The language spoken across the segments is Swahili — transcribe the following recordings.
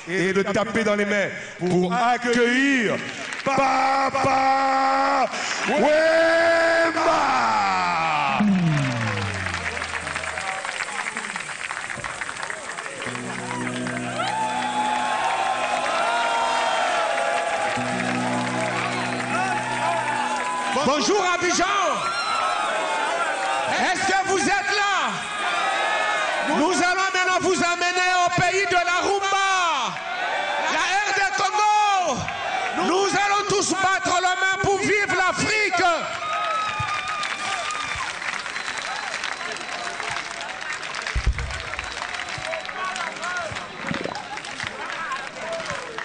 et de taper dans les mains pour accueillir Papa Wemba. Bonjour Abidjan. Est-ce que vous êtes là? Nous allons maintenant vous amener au pays de la rumba, la RD Congo. Nous allons tous battre la main pour vivre l'Afrique.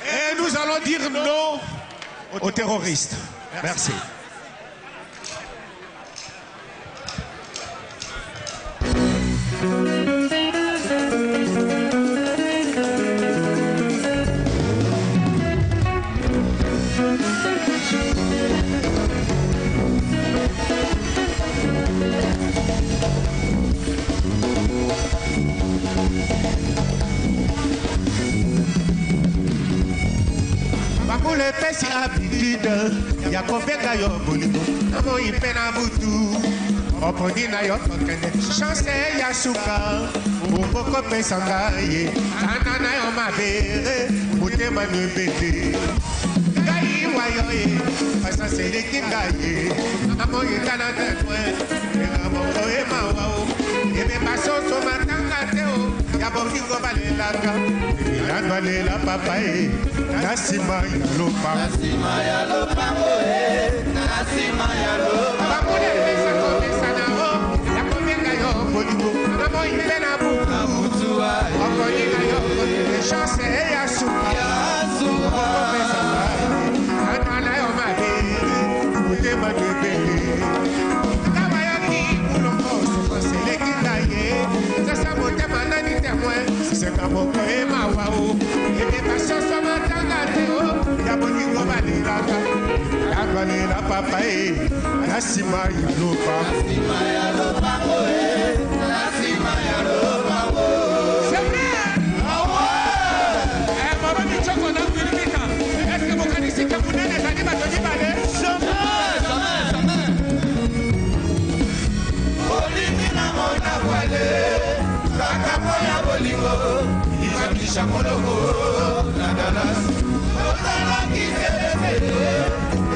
Et nous allons dire non aux terroristes. Merci. Bakule pesi habitude ya kobenga yo bolingo namo ipena butu oponi na yo tokende chance ya suka uboko pesa ngaye ana na yo mabere mutema nebete ngai wayo ye pasa seleki ngaye amo yekana tetwe amo koe mawao ebe basoso matanga teo ya bolingo balelaka ya balela papa e nasima ya lopa nasima ya lopa bakule pesa komesa na ho ya kobenga yo bolingo amo ipena butu okoni na yo kote chance ya suka pesa ana na yo mabere mutema nebele kama yaki uloko seleki ngaye sasa motema nani témoin c'est comme que ma wao et pas soso matanga teo ya bolingo balilaka ya balela papa e nasima ya lopa oe nasima ya lopa c'est vrai ah ouais eh mama ni choko na kulimika est-ce que mokanisi ka munene zali batoni bale jamais olimina mona wale kaka moya bolingo ibakisha koloko na Dallas otala kitete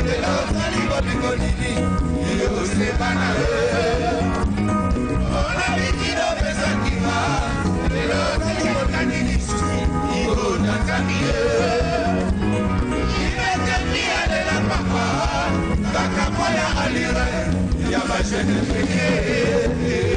lelo tali bolingo nini iyo sebana ona bikido pesa kiva lelo tali botani ni susi iyo Tanzania ibete pia de la papa kaka moya alire ya ba jeune fille. Yeah.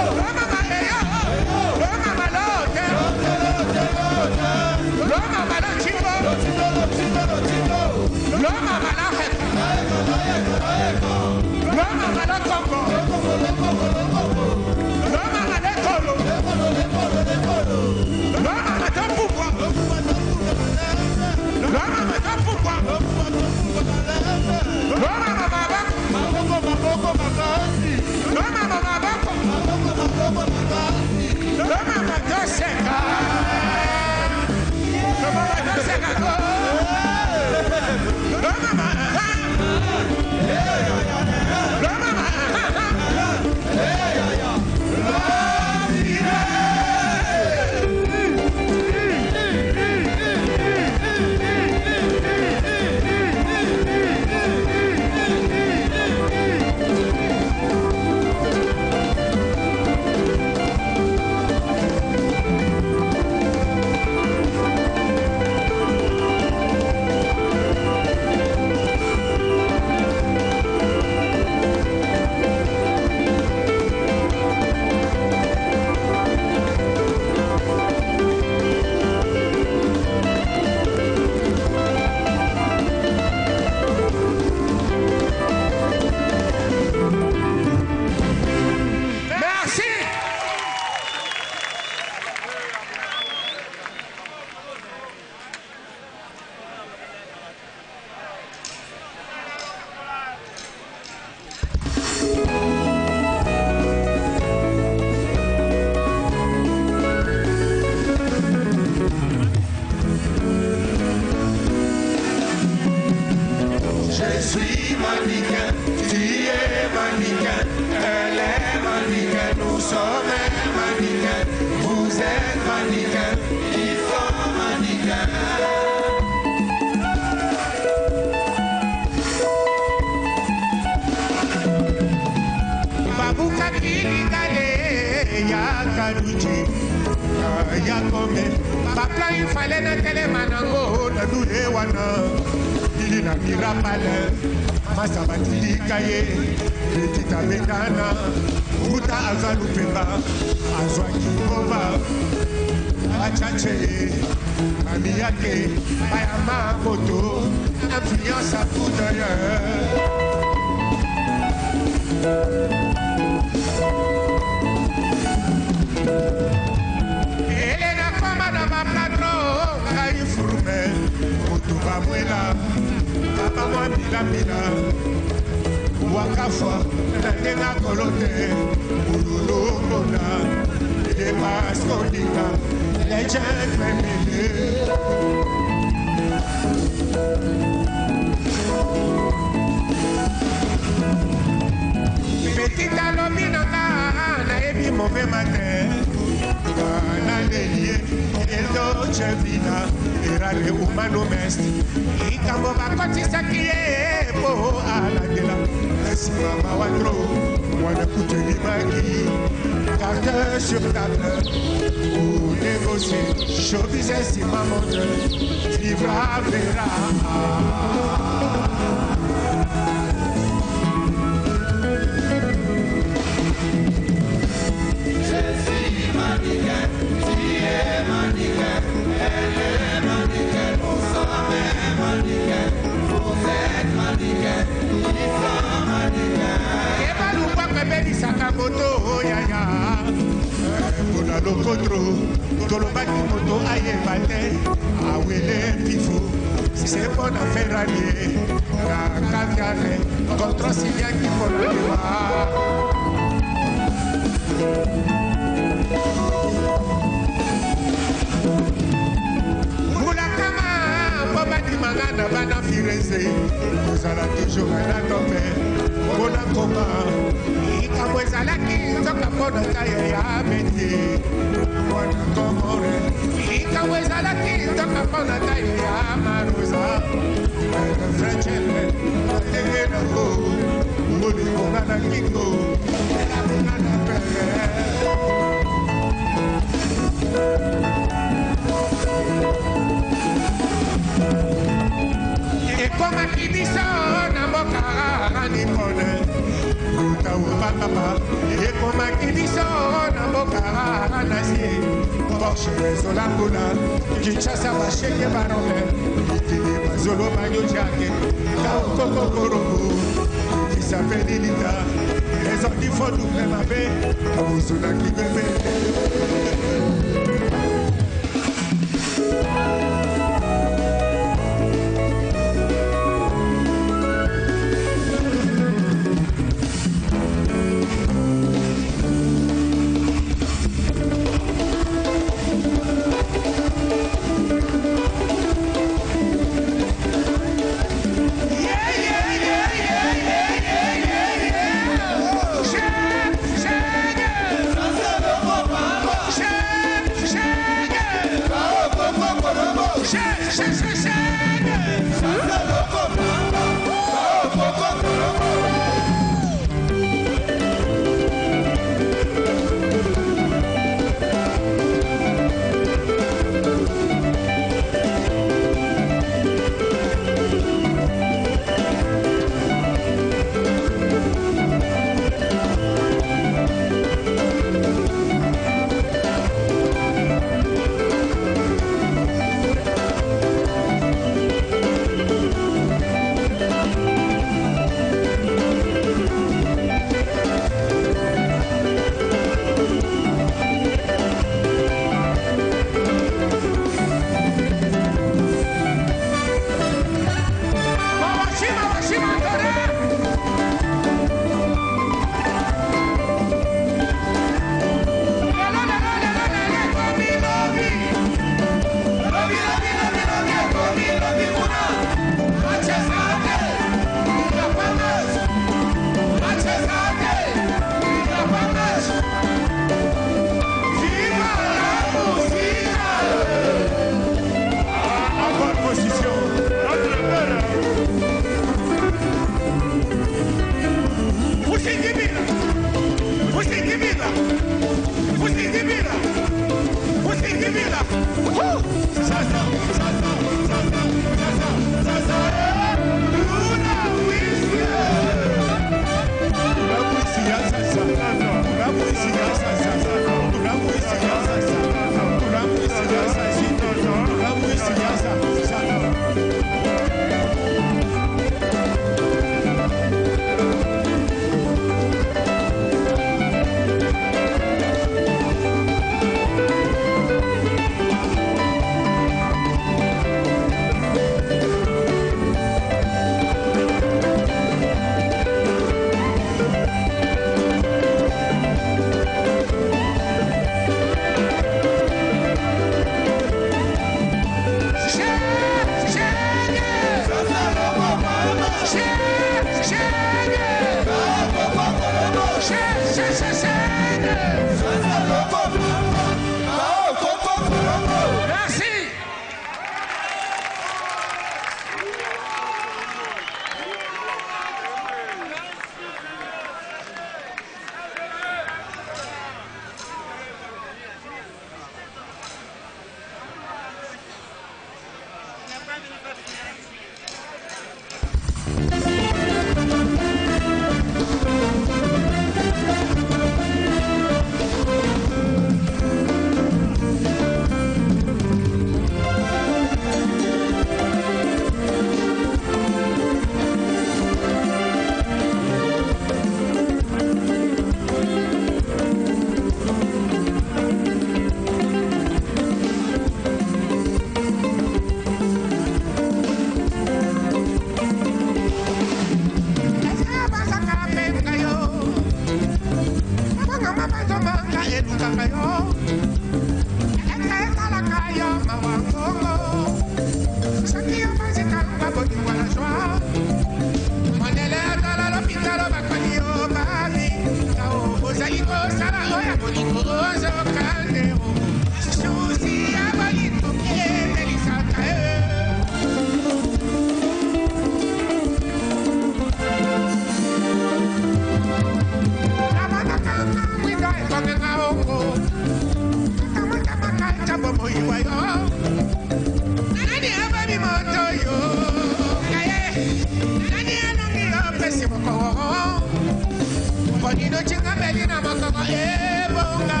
Bonino chinga belina makaka ebonga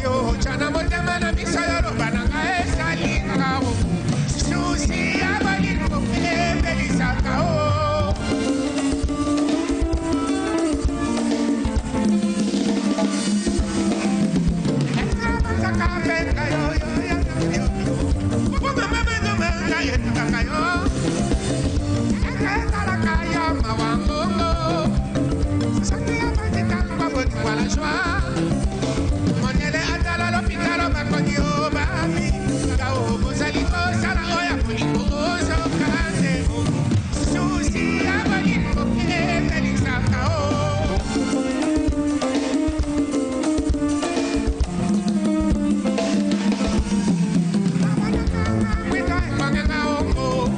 yo chana motema na misaya lo bananga esalinga o susi abalino belisa kao saka benga yo mama yetaka yo ekala kaya mawangongo la joie. Mon ele atala l'hôpital au Maconio, Babi. Kao, Bosalito, Salaoya, Polico, Ozo, Kandemo. Susi, Abalino, Felisa, Kao. Wita, Manganga, Ongo.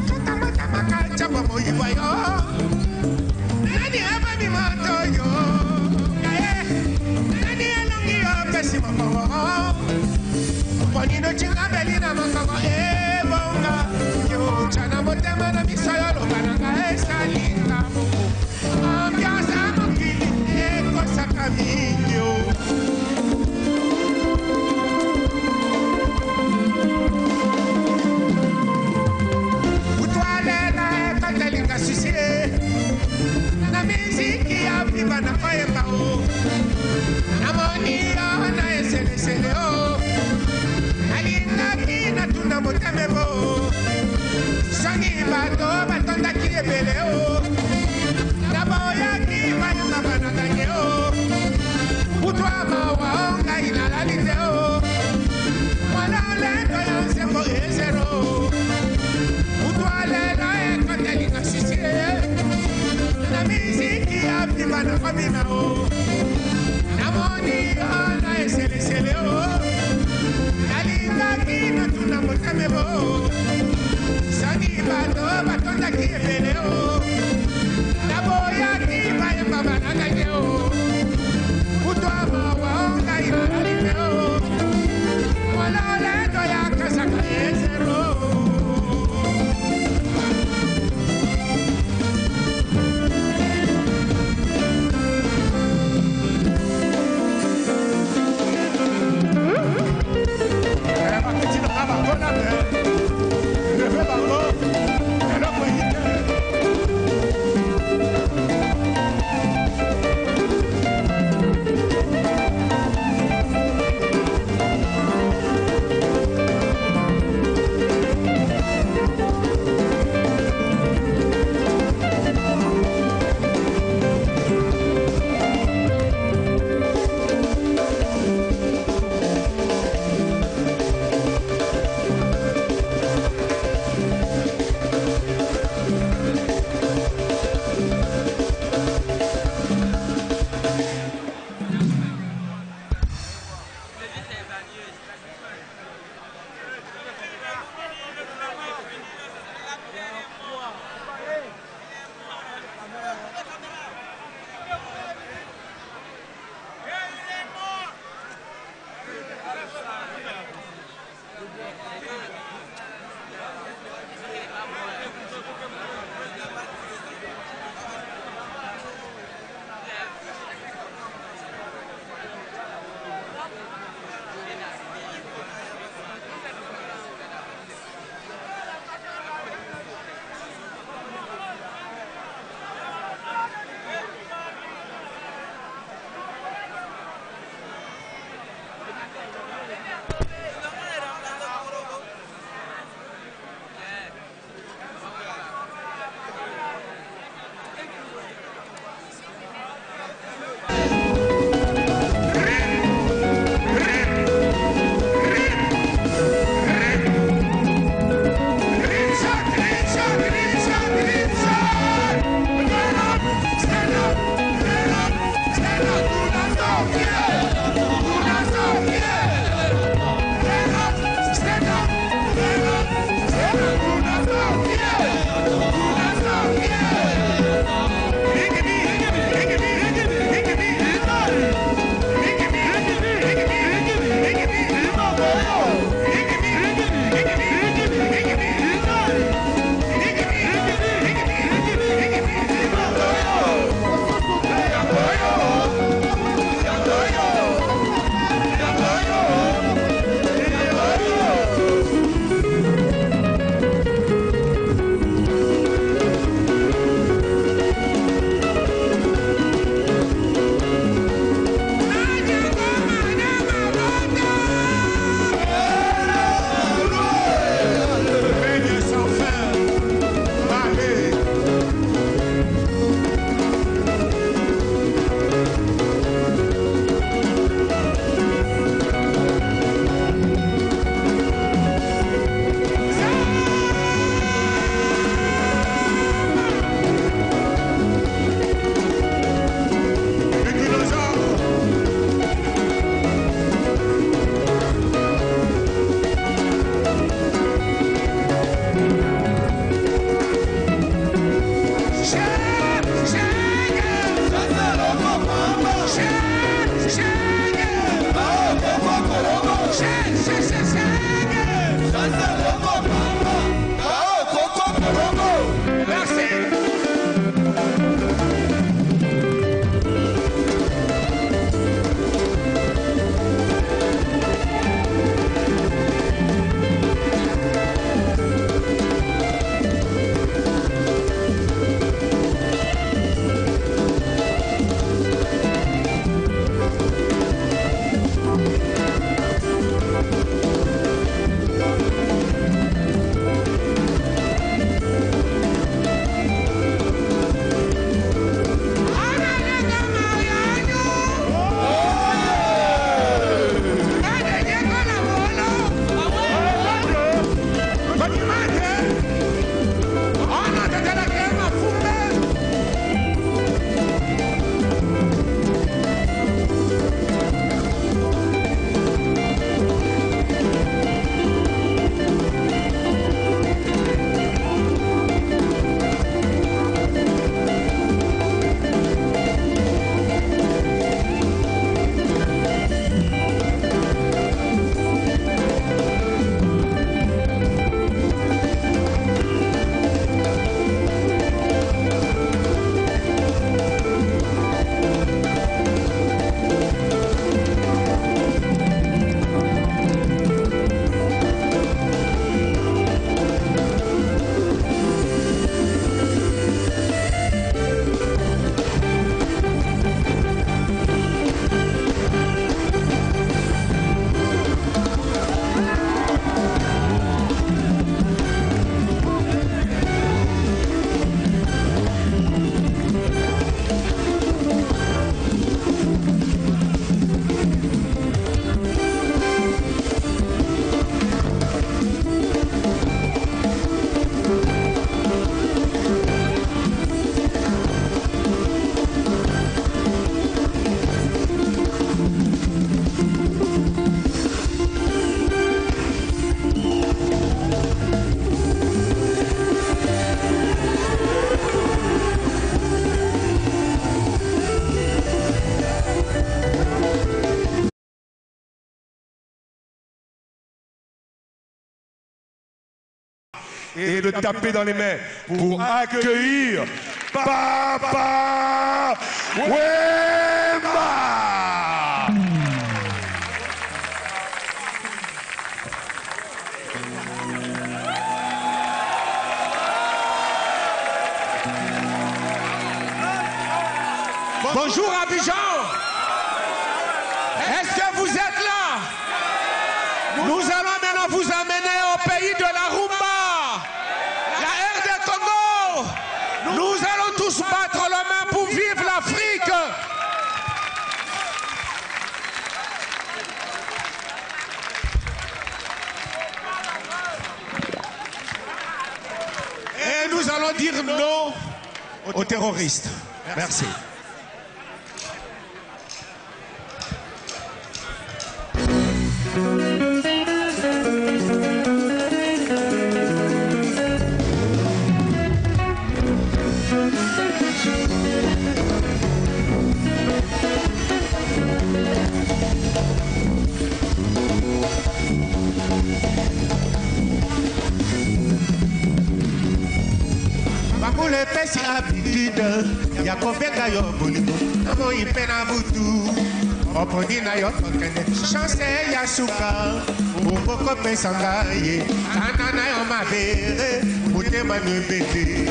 Chatamatama, Chapomo, Iwayo. Nani, Abami, Mato, yo. Bonino chinga belina makaka ebonga yo chana motema na misaya lo bananga esalinga mo ambiance amokili ekosaka minyo utwalela ekatelinga susie na miziki ya viva na koyemba o namonia na eselesele o alingaki na tunda motemebo soni bato batondaki ebele o naboyaki bayamba banaganye o kutwa mawa o ngai nalali te o mwana olendo ya nsembo ezero kutwa lelo ekotelinga susie na miziki ya bimba na komina o namoni ana eselesele o alingaki na tuna motemebo sani bato batondaki ebele o naboyaki bayamba banaganye o kutwa mawa o ngai nalali te o mwana olendo ya kasaka ezero et de taper dans les mains pour accueillir Papa Wemba. Bonjour Abidjan. Est-ce que vous êtes là? Nous allons maintenant vous amener au pays de la rumba, la RD Congo. Nous allons tous battre la main pour vivre l'Afrique. Et nous allons dire non aux terroristes. Merci. Bakule pesi habitude ya kobeka yo bolingo namo ipena butu oponi na yo tokene chance ya suka ukoko pesa ngaye ana na yo mabere mutema nebete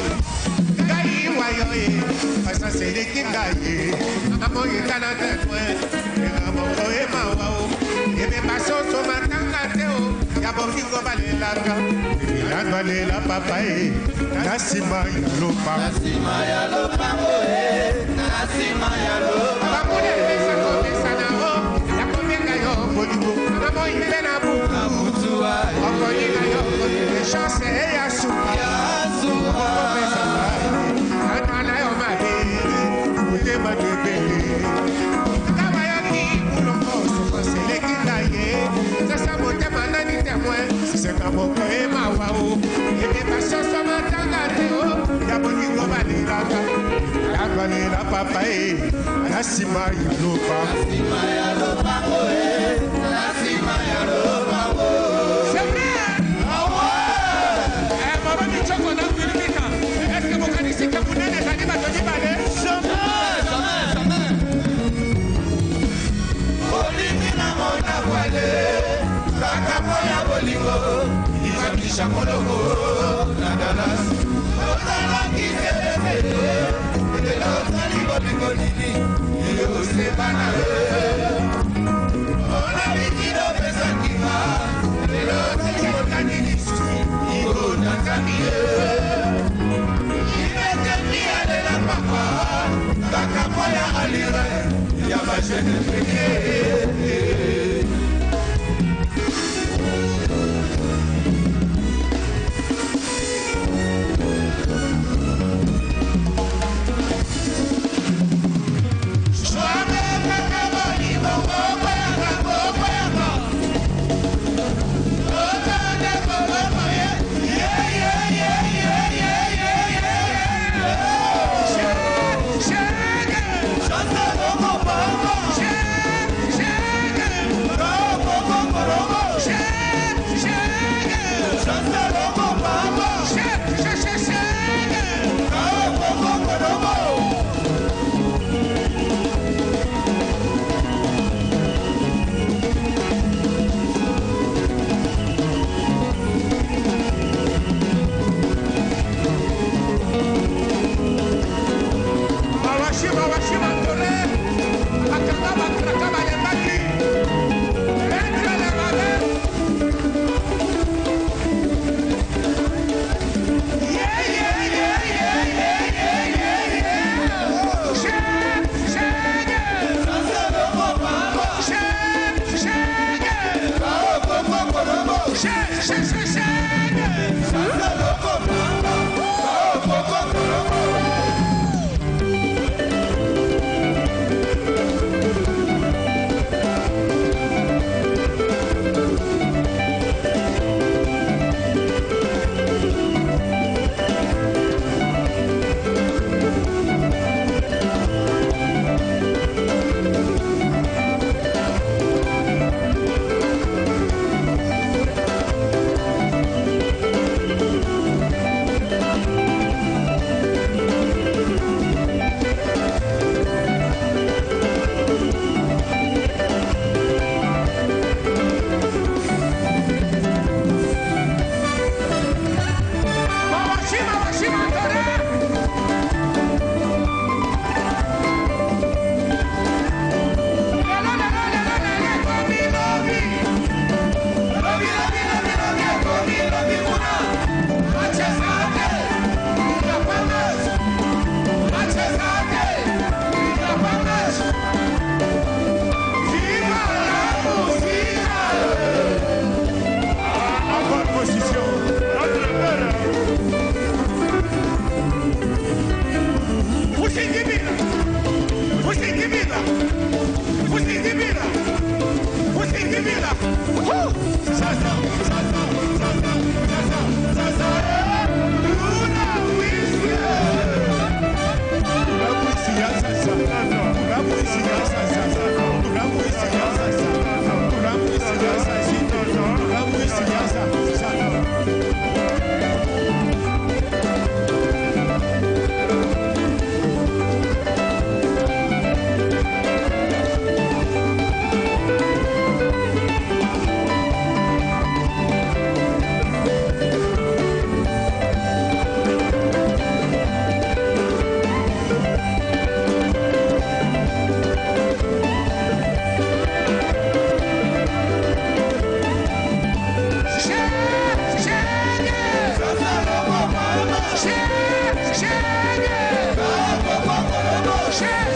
ngai wayo ye pasa seleki ngaye namo yekana tetwe ngamo koe mawao ebe basoso matanga teo ya bokingo balelaka balela papa e nasima ya lopa nasima ya lopa bakule pesa komesa na o ya kobenga yo bolingo namo ipena butu okoni na yo kote chance ya suka pesa ana na yo mabere mutema nebele kama yaki ulongo soko seleki ngaye sasa motema nani témoin c'est comme au pays mawao et des passions sont matanga teo ya bolingo baliraka ya balira papa e nasima ya lopa oe nasima ya lopa c'est vrai ah ouais eh maman ni choko na kulikika est-ce que vous connaissez que vous n'êtes pas batoni balé jamais olimina mona wale Kakamoya bolingo, ibamisha kolongo, nadalas. Otala kizele, edela otali bolingo nini, iyo sebana. Ona bikido pesa kima, edela otali bolingo nini susi, iyo Tanzania. Ibete pia de la papa, Kakamoya alira, yabashene peke. Chega!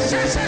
Merci.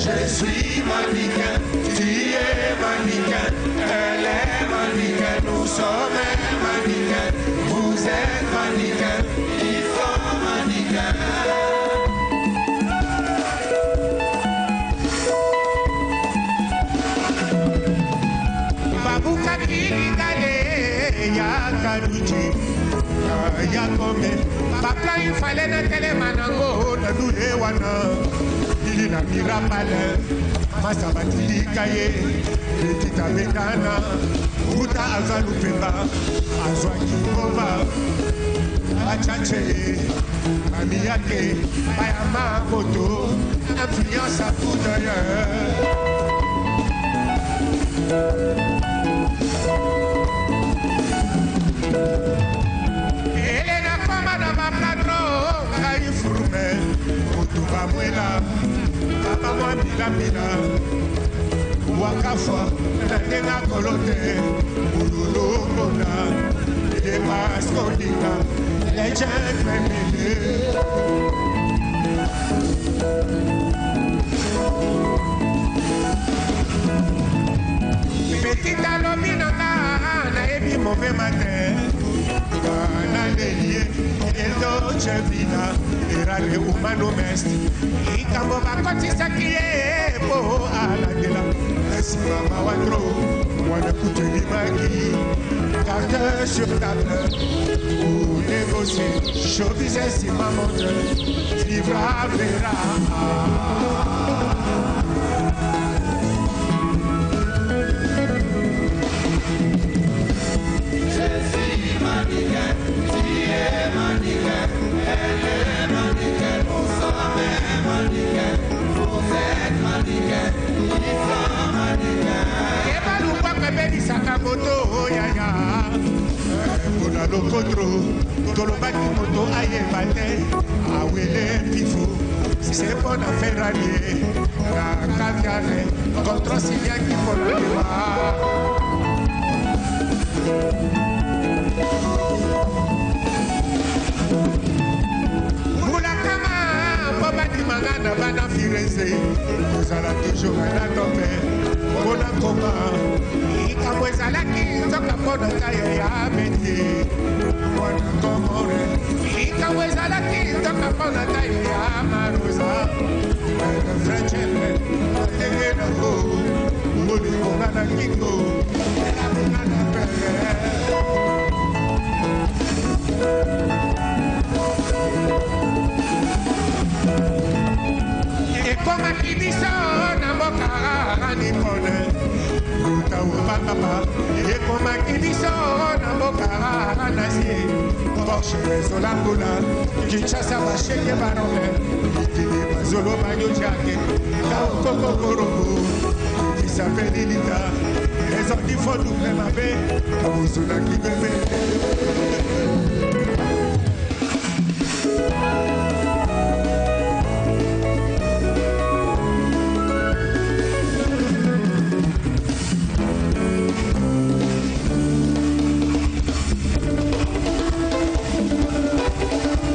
Je suis mannequin, tu es mannequin, elle est mannequin, nous sommes mannequins, vous êtes mannequin, ils sont mannequins. Babuka kiligale ya kaluchi ya kome Papa il fallait na tele manango na dule wana ili na mirapale masabati kaye petita betana uta azalupemba azwa kingova achache mami yake bayama moto influence à tout d'ailleurs. Elena koma na maplatro kai furume kutuba mwela papa mwa bila bila wakafwa na tenga kolote ululongona de maskodika legend family. Petita lobina na ebi mauvais matin na delie el dolce vita era le umano mest ikambo bakotisa kie po ala de la si mama wandro wana kuteli maki carte sur table ou négocier show business si maman vivra verra. Sakamoto yaya Bona lokotro Tolobaki moto aye bate Awele pifo C'est bon à faire allier La caviare Contre Sylvia qui faut le débat Moulakama Bobaki Mangana Bana Firese Vous allez toujours à la tombe Bona koma Ikamwezalaki toka pona kaya ya beti Bona komore Ikamwezalaki toka pona kaya ya maruza Bona frechele Tege na ho Mboli konga na kingo Ela konga na pere Ekoma kibiso na moka ni pone Luta ubakapa Ekoma kibiso na moka na sie Porsche rezo la pula Kinshasa basheke barole Itili bazolo banyo jake Kao koko korobo Kisa pedilita Ezo di fodu kremabe Kabuzuna kibebe